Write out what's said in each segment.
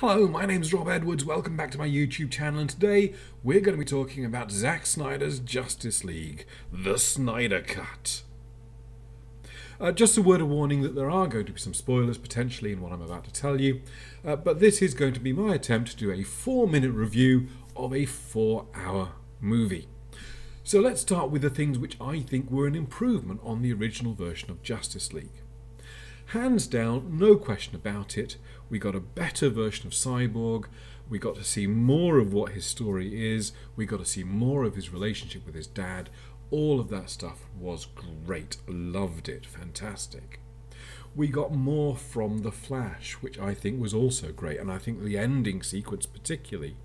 Hello, my name's Rob Edwards. Welcome back to my YouTube channel, and today we're going to be talking about Zack Snyder's Justice League, the Snyder Cut. Just a word of warning that there are going to be some spoilers potentially in what I'm about to tell you, but this is going to be my attempt to do a 4-minute review of a 4-hour movie. So let's start with the things which I think were an improvement on the original version of Justice League. Hands down, no question about it, we got a better version of Cyborg, we got to see more of what his story is, we got to see more of his relationship with his dad. All of that stuff was great, loved it, fantastic. We got more from The Flash, which I think was also great, and I think the ending sequence particularly,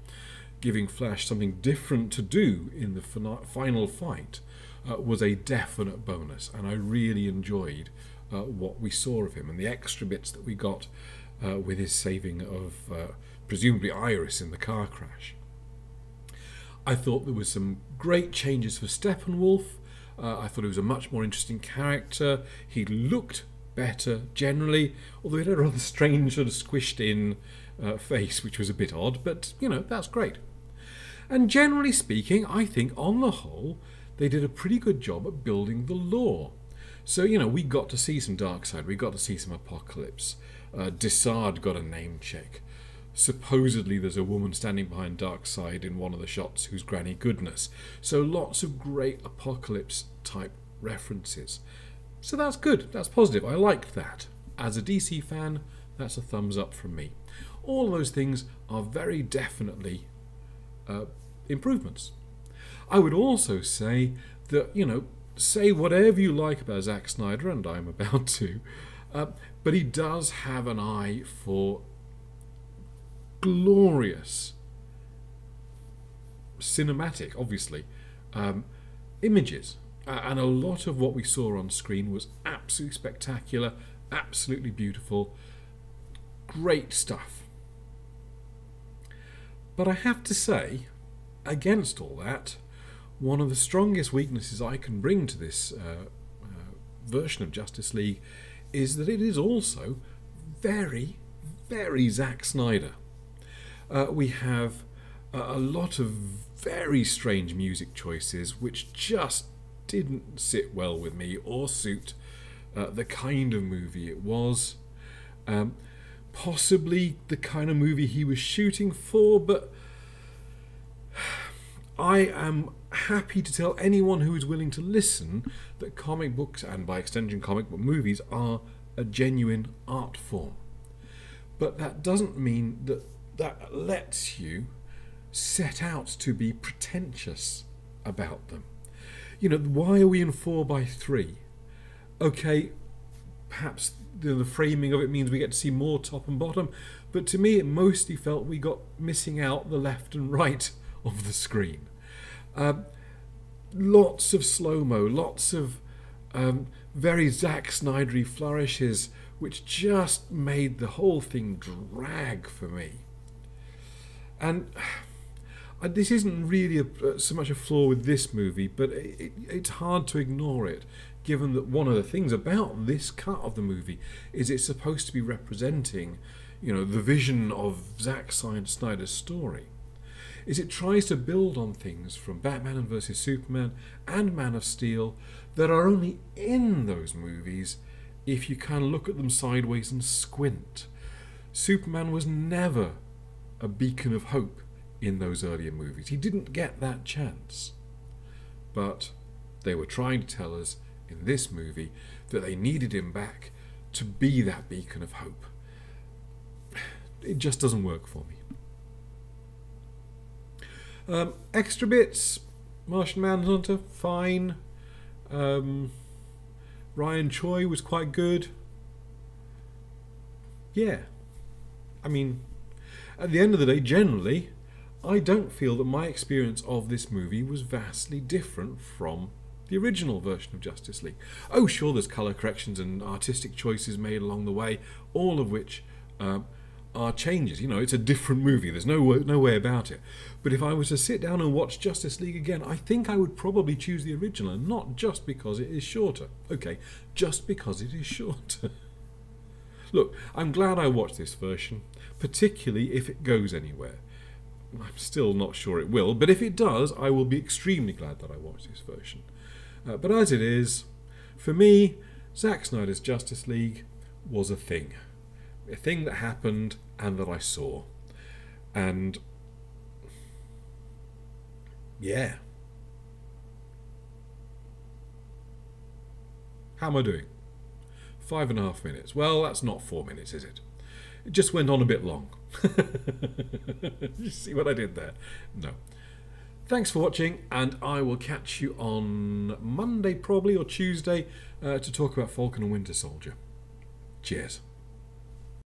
giving Flash something different to do in the final fight, was a definite bonus, and I really enjoyed what we saw of him and the extra bits that we got with his saving of presumably Iris in the car crash. I thought there was some great changes for Steppenwolf. I thought he was a much more interesting character. He looked better generally, although he had a rather strange sort of squished in face, which was a bit odd, but you know, that's great. And generally speaking, I think on the whole they did a pretty good job at building the lore. So, you know, we got to see some Darkseid, we got to see some Apocalypse. Desard got a name check. Supposedly there's a woman standing behind Darkseid in one of the shots who's Granny Goodness. So lots of great Apocalypse type references. So that's good, that's positive, I liked that. As a DC fan, that's a thumbs up from me. All of those things are very definitely improvements. I would also say that, you know, say whatever you like about Zack Snyder, and I'm about to, but he does have an eye for glorious cinematic, obviously, images. And a lot of what we saw on screen was absolutely spectacular, absolutely beautiful, great stuff. But I have to say, against all that, one of the strongest weaknesses I can bring to this version of Justice League is that it is also very, very Zack Snyder. We have a lot of very strange music choices which just didn't sit well with me or suit the kind of movie it was. Possibly the kind of movie he was shooting for, but I am happy to tell anyone who is willing to listen that comic books, and by extension comic book movies, are a genuine art form. But that doesn't mean that that lets you set out to be pretentious about them. You know, why are we in 4:3? Okay, perhaps the framing of it means we get to see more top and bottom, but to me it mostly felt we got missing out the left and right of the screen. Lots of slow-mo, lots of very Zack Snydery flourishes, which just made the whole thing drag for me. And this isn't really so much a flaw with this movie, but it's hard to ignore it, given that one of the things about this cut of the movie is it's supposed to be representing, you know, the vision of Zack Snyder's story. Is it tries to build on things from Batman vs Superman and Man of Steel that are only in those movies if you kind of look at them sideways and squint. Superman was never a beacon of hope in those earlier movies. He didn't get that chance. But they were trying to tell us in this movie that they needed him back to be that beacon of hope. It just doesn't work for me. Extra bits, Martian Manhunter, fine. Ryan Choi was quite good. Yeah. I mean, at the end of the day, generally, I don't feel that my experience of this movie was vastly different from the original version of Justice League. Oh, sure, there's colour corrections and artistic choices made along the way, all of which are changes. You know, it's a different movie. There's no way about it. But if I was to sit down and watch Justice League again, I think I would probably choose the original, and not just because it is shorter. Okay, just because it is shorter. Look, I'm glad I watched this version, particularly if it goes anywhere. I'm still not sure it will, but if it does, I will be extremely glad that I watched this version. But as it is, for me, Zack Snyder's Justice League was a thing that happened and that I saw. And yeah. How am I doing? 5.5 minutes. Well, that's not 4 minutes, is it? It just went on a bit long. You see what I did there? No. Thanks for watching, and I will catch you on Monday probably, or Tuesday, to talk about Falcon and Winter Soldier. Cheers.